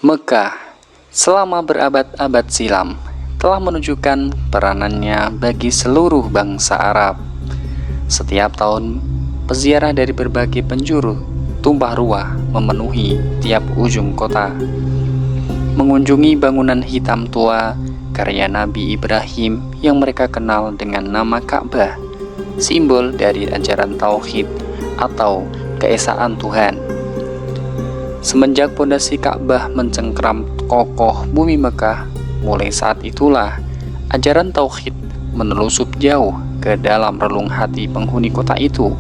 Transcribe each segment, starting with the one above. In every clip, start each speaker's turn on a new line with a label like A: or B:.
A: Mekah selama berabad-abad silam telah menunjukkan peranannya bagi seluruh bangsa Arab. Setiap tahun, peziarah dari berbagai penjuru tumpah ruah memenuhi tiap ujung kota, mengunjungi bangunan hitam tua karya Nabi Ibrahim yang mereka kenal dengan nama Ka'bah, simbol dari ajaran tauhid atau keesaan Tuhan. Semenjak pondasi Ka'bah mencengkram kokoh bumi Mekah, mulai saat itulah ajaran tauhid menelusup jauh ke dalam relung hati penghuni kota itu.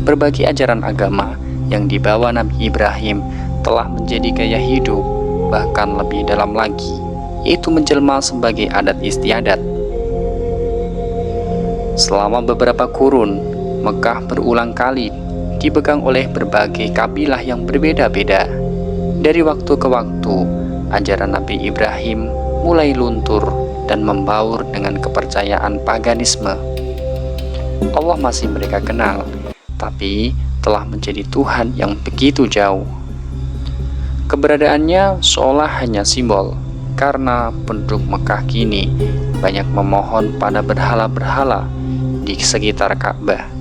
A: Berbagai ajaran agama yang dibawa Nabi Ibrahim telah menjadi gaya hidup, bahkan lebih dalam lagi, yaitu menjelma sebagai adat istiadat. Selama beberapa kurun, Mekah berulang kali dipegang oleh berbagai kabilah yang berbeda-beda. Dari waktu ke waktu, ajaran Nabi Ibrahim mulai luntur dan membaur dengan kepercayaan paganisme. Allah masih mereka kenal, tapi telah menjadi Tuhan yang begitu jauh. Keberadaannya seolah hanya simbol, karena penduduk Mekah kini banyak memohon pada berhala-berhala di sekitar Ka'bah.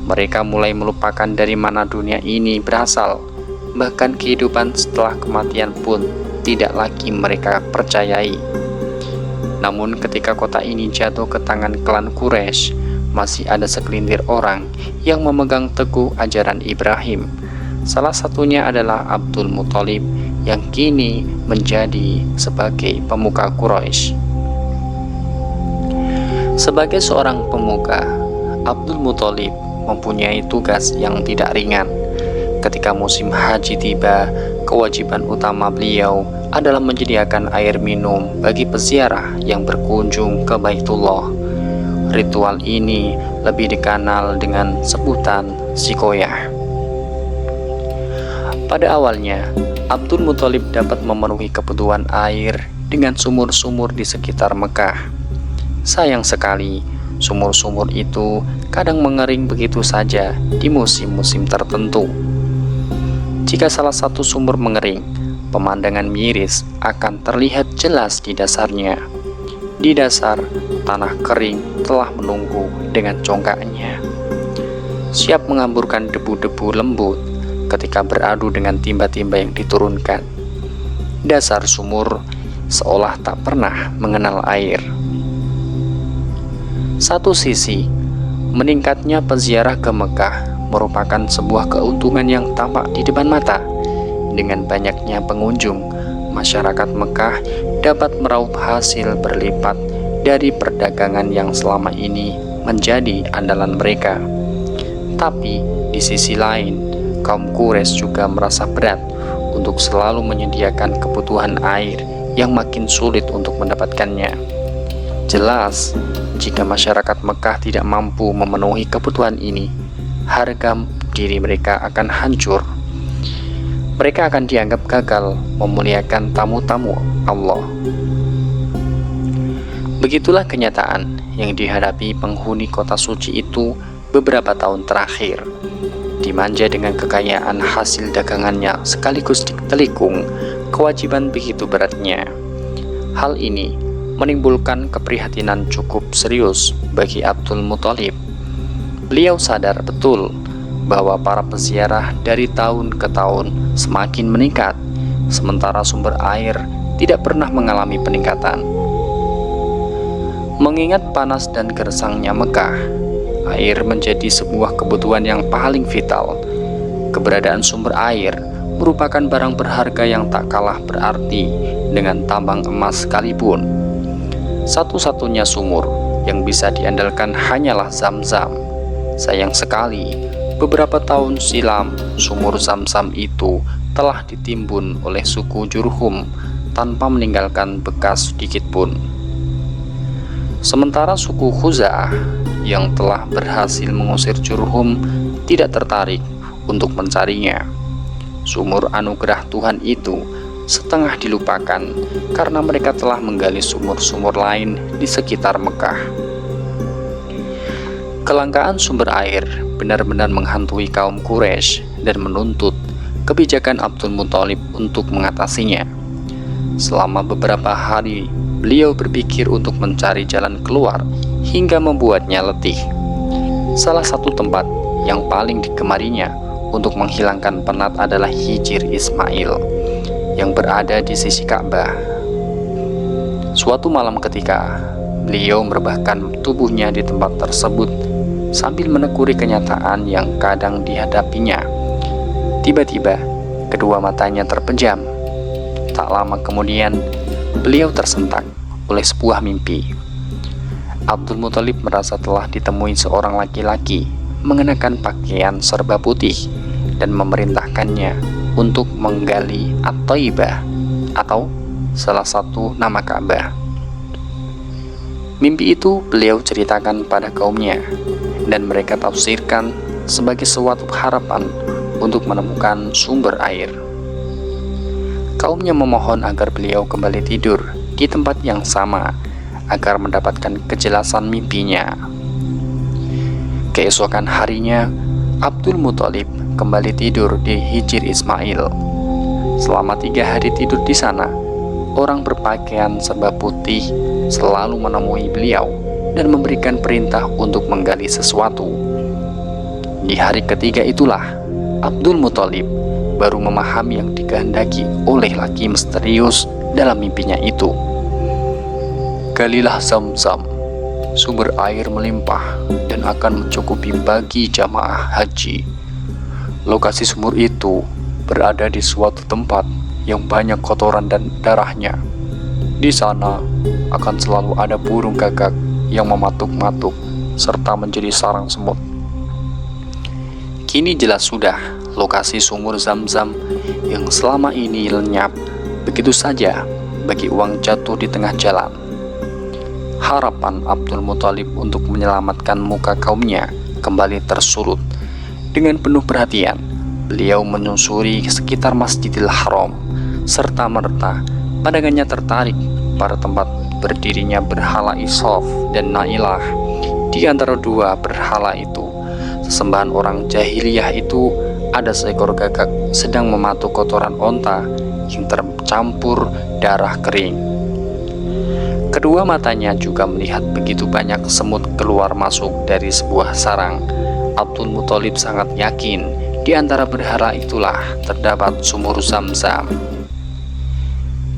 A: Mereka mulai melupakan dari mana dunia ini berasal, bahkan kehidupan setelah kematian pun tidak lagi mereka percayai. Namun ketika kota ini jatuh ke tangan klan Quraisy, masih ada segelintir orang yang memegang teguh ajaran Ibrahim. Salah satunya adalah Abdul Muthalib yang kini menjadi sebagai pemuka Quraisy. Sebagai seorang pemuka, Abdul Muthalib mempunyai tugas yang tidak ringan. Ketika musim haji tiba, kewajiban utama beliau adalah menyediakan air minum bagi peziarah yang berkunjung ke Baitullah. Ritual ini lebih dikenal dengan sebutan Sikoyah. Pada awalnya, Abdul Muthalib dapat memenuhi kebutuhan air dengan sumur-sumur di sekitar Mekah. Sayang sekali, sumur-sumur itu kadang mengering begitu saja di musim-musim tertentu. Jika salah satu sumur mengering, pemandangan miris akan terlihat jelas di dasarnya. Di dasar, tanah kering telah menunggu dengan congkaknya, siap mengamburkan debu-debu lembut ketika beradu dengan timba-timba yang diturunkan. Dasar sumur seolah tak pernah mengenal air. Satu sisi, meningkatnya peziarah ke Mekah merupakan sebuah keuntungan yang tampak di depan mata. Dengan banyaknya pengunjung, masyarakat Mekah dapat meraup hasil berlipat dari perdagangan yang selama ini menjadi andalan mereka. Tapi di sisi lain, kaum Quraisy juga merasa berat untuk selalu menyediakan kebutuhan air yang makin sulit untuk mendapatkannya. Jelas, jika masyarakat Mekah tidak mampu memenuhi kebutuhan ini, harga diri mereka akan hancur. Mereka akan dianggap gagal memuliakan tamu-tamu Allah. Begitulah kenyataan yang dihadapi penghuni kota suci itu beberapa tahun terakhir. Dimanja dengan kekayaan hasil dagangannya sekaligus ditelikung kewajiban begitu beratnya. Hal ini menimbulkan keprihatinan cukup serius bagi Abdul Muthalib. Beliau sadar betul bahwa para peziarah dari tahun ke tahun semakin meningkat, sementara sumber air tidak pernah mengalami peningkatan. Mengingat panas dan gersangnya Mekah, air menjadi sebuah kebutuhan yang paling vital. Keberadaan sumber air merupakan barang berharga yang tak kalah berarti dengan tambang emas sekalipun. Satu-satunya sumur yang bisa diandalkan hanyalah Zam-Zam. Sayang sekali, beberapa tahun silam sumur Zam-Zam itu telah ditimbun oleh suku Jurhum tanpa meninggalkan bekas sedikit pun. Sementara suku Khuza'ah yang telah berhasil mengusir Jurhum tidak tertarik untuk mencarinya. Sumur anugerah Tuhan itu setengah dilupakan karena mereka telah menggali sumur-sumur lain di sekitar Mekah. Kelangkaan sumber air benar-benar menghantui kaum Quraisy dan menuntut kebijakan Abdul Muthalib untuk mengatasinya. Selama beberapa hari, beliau berpikir untuk mencari jalan keluar hingga membuatnya letih. Salah satu tempat yang paling digemarinya untuk menghilangkan penat adalah Hijr Ismail yang berada di sisi Ka'bah. Suatu malam ketika beliau merebahkan tubuhnya di tempat tersebut sambil menekuni kenyataan yang kadang dihadapinya. Tiba-tiba, kedua matanya terpejam. Tak lama kemudian, beliau tersentak oleh sebuah mimpi. Abdul Muthalib merasa telah ditemui seorang laki-laki mengenakan pakaian serba putih dan memerintahkannya untuk menggali At-Thaibah atau salah satu nama Ka'bah. Mimpi itu beliau ceritakan pada kaumnya dan mereka tafsirkan sebagai suatu harapan untuk menemukan sumber air. Kaumnya memohon agar beliau kembali tidur di tempat yang sama agar mendapatkan kejelasan mimpinya. Keesokan harinya, Abdul Muthalib kembali tidur di Hijr Ismail. Selama 3 hari tidur di sana, orang berpakaian serba putih selalu menemui beliau dan memberikan perintah untuk menggali sesuatu. Di hari ketiga itulah Abdul Muthalib baru memahami yang dikehendaki oleh laki misterius dalam mimpinya itu. Galilah Zam-Zam, sumber air melimpah dan akan mencukupi bagi jamaah haji. Lokasi sumur itu berada di suatu tempat yang banyak kotoran dan darahnya. Di sana akan selalu ada burung gagak yang mematuk-matuk serta menjadi sarang semut. Kini jelas sudah lokasi sumur Zam-Zam yang selama ini lenyap begitu saja bagi uang jatuh di tengah jalan. Harapan Abdul Muthalib untuk menyelamatkan muka kaumnya kembali tersulut. Dengan penuh perhatian, beliau menyusuri sekitar Masjidil Haram serta merta pandangannya tertarik pada tempat berdirinya berhala Isof dan Nailah. Di antara dua berhala itu, sesembahan orang jahiliyah itu, ada seekor gagak sedang mematuk kotoran onta yang tercampur darah kering. Kedua matanya juga melihat begitu banyak semut keluar masuk dari sebuah sarang. Abdul Muthalib sangat yakin di antara berhala itulah terdapat sumur Zam-Zam.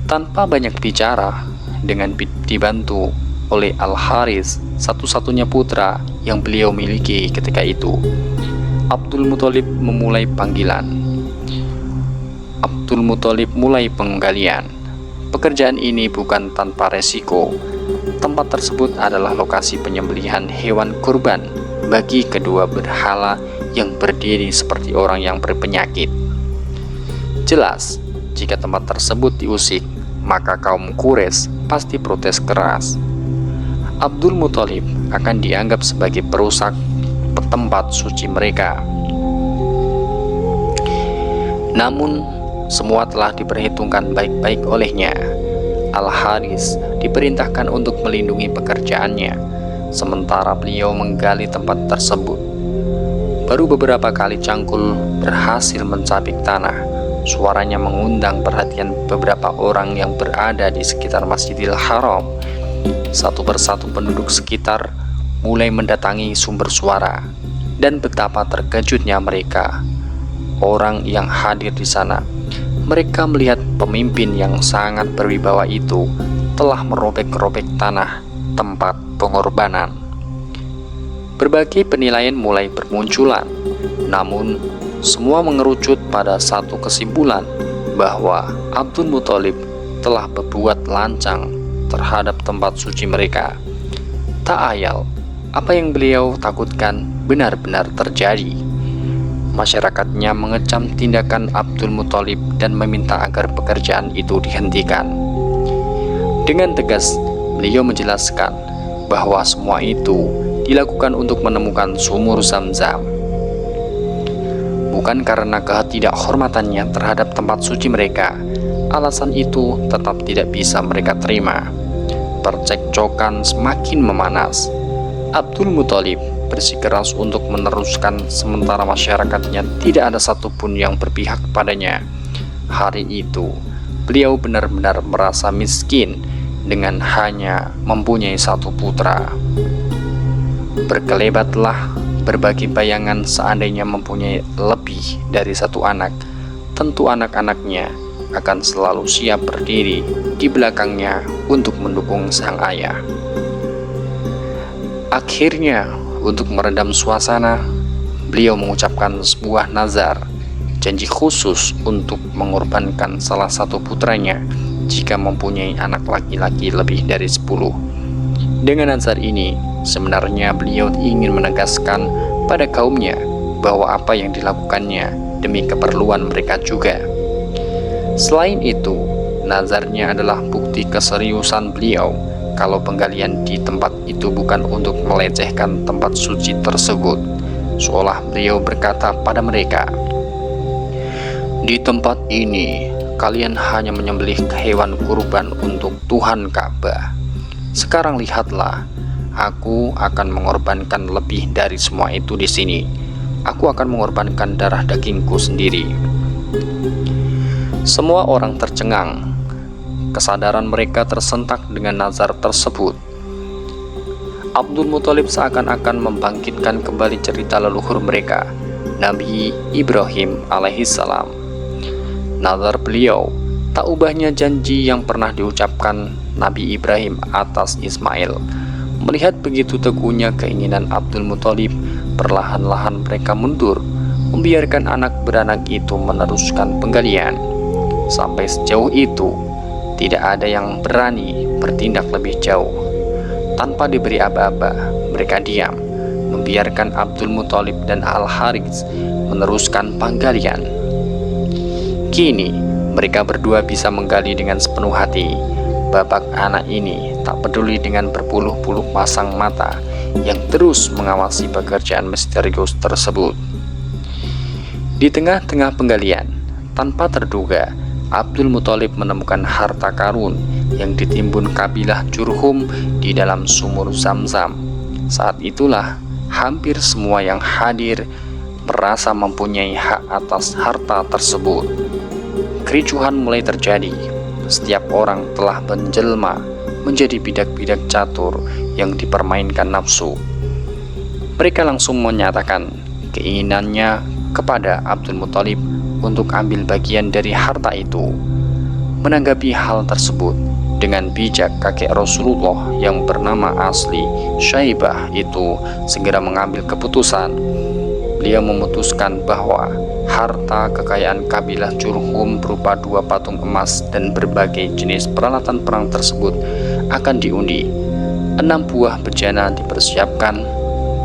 A: Tanpa banyak bicara, dengan dibantu oleh Al-Haris, satu-satunya putra yang beliau miliki ketika itu, Abdul Muthalib memulai panggilan. Abdul Muthalib mulai penggalian. Pekerjaan ini bukan tanpa resiko. Tempat tersebut adalah lokasi penyembelihan hewan kurban bagi kedua berhala yang berdiri seperti orang yang berpenyakit. Jelas, jika tempat tersebut diusik, maka kaum Quraisy pasti protes keras. Abdul Muthalib akan dianggap sebagai perusak tempat suci mereka. Namun, semua telah diperhitungkan baik-baik olehnya. Al-Haris diperintahkan untuk melindungi pekerjaannya, sementara beliau menggali tempat tersebut. Baru beberapa kali cangkul berhasil mencapik tanah. Suaranya mengundang perhatian beberapa orang yang berada di sekitar Masjidil Haram. Satu persatu penduduk sekitar mulai mendatangi sumber suara, dan betapa terkejutnya mereka, orang yang hadir di sana. Mereka melihat pemimpin yang sangat berwibawa itu telah merobek-robek tanah tempat pengorbanan. Berbagai penilaian mulai bermunculan, namun semua mengerucut pada satu kesimpulan bahwa Abdul Muthalib telah berbuat lancang terhadap tempat suci mereka. Tak ayal, apa yang beliau takutkan benar-benar terjadi. Masyarakatnya mengecam tindakan Abdul Muthalib dan meminta agar pekerjaan itu dihentikan. Dengan tegas, beliau menjelaskan bahwa semua itu dilakukan untuk menemukan sumur Zam-Zam. Bukan karena ketidakhormatannya terhadap tempat suci mereka, alasan itu tetap tidak bisa mereka terima. Percekcokan semakin memanas. Abdul Muthalib bersikeras untuk meneruskan sementara masyarakatnya tidak ada satupun yang berpihak padanya. Hari itu, beliau benar-benar merasa miskin dengan hanya mempunyai satu putra. Berkelebatlah berbagi bayangan seandainya mempunyai lebih dari satu anak. Tentu anak-anaknya akan selalu siap berdiri di belakangnya untuk mendukung sang ayah. Akhirnya, untuk meredam suasana, beliau mengucapkan sebuah nazar, janji khusus untuk mengorbankan salah satu putranya jika mempunyai anak laki-laki lebih dari 10. Dengan nazar ini, sebenarnya beliau ingin menegaskan pada kaumnya bahwa apa yang dilakukannya demi keperluan mereka juga. Selain itu, nazarnya adalah bukti keseriusan beliau kalau penggalian di tempat itu bukan untuk melecehkan tempat suci tersebut. Seolah beliau berkata pada mereka, "Di tempat ini, kalian hanya menyembelih hewan kurban untuk Tuhan Ka'bah. Sekarang lihatlah, aku akan mengorbankan lebih dari semua itu di sini. Aku akan mengorbankan darah dagingku sendiri." Semua orang tercengang. Kesadaran mereka tersentak dengan nazar tersebut. Abdul Muthalib seakan-akan membangkitkan kembali cerita leluhur mereka, Nabi Ibrahim alaihissalam. Nazar beliau tak ubahnya janji yang pernah diucapkan Nabi Ibrahim atas Ismail. Melihat begitu teguhnya keinginan Abdul Muthalib, perlahan-lahan mereka mundur, membiarkan anak beranak itu meneruskan penggalian. Sampai sejauh itu, tidak ada yang berani bertindak lebih jauh. Tanpa diberi aba-aba, mereka diam, membiarkan Abdul Muthalib dan Al-Harits meneruskan penggalian. Kini, mereka berdua bisa menggali dengan sepenuh hati. Bapak anak ini tak peduli dengan berpuluh-puluh pasang mata yang terus mengawasi pekerjaan misterius tersebut. Di tengah-tengah penggalian, tanpa terduga, Abdul Muthalib menemukan harta karun yang ditimbun kabilah Jurhum di dalam sumur Zam-Zam. Saat itulah hampir semua yang hadir merasa mempunyai hak atas harta tersebut. Kericuhan mulai terjadi. Setiap orang telah menjelma menjadi bidak-bidak catur yang dipermainkan nafsu. Mereka langsung menyatakan keinginannya kepada Abdul Muthalib untuk ambil bagian dari harta itu. Menanggapi hal tersebut, dengan bijak kakek Rasulullah yang bernama asli Syaibah itu segera mengambil keputusan. Beliau memutuskan bahwa harta kekayaan kabilah Jurhum berupa 2 patung emas dan berbagai jenis peralatan perang tersebut akan diundi. 6 buah bejana dipersiapkan,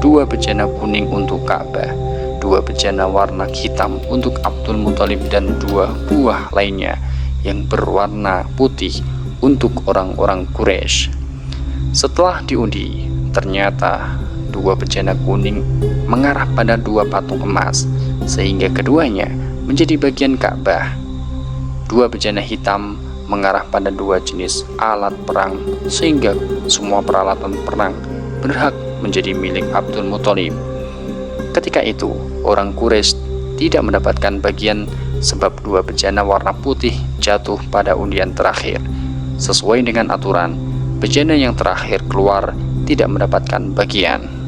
A: 2 bejana kuning untuk Ka'bah, 2 bejana warna hitam untuk Abdul Muthalib, dan 2 buah lainnya yang berwarna putih untuk orang-orang Quraisy. Setelah diundi, ternyata 2 bejana kuning mengarah pada 2 patung emas, sehingga keduanya menjadi bagian Ka'bah. 2 bejana hitam mengarah pada 2 jenis alat perang, sehingga semua peralatan perang berhak menjadi milik Abdul Muthalib. Ketika itu, orang Quraisy tidak mendapatkan bagian sebab 2 bejana warna putih jatuh pada undian terakhir. Sesuai dengan aturan, bejana yang terakhir keluar tidak mendapatkan bagian.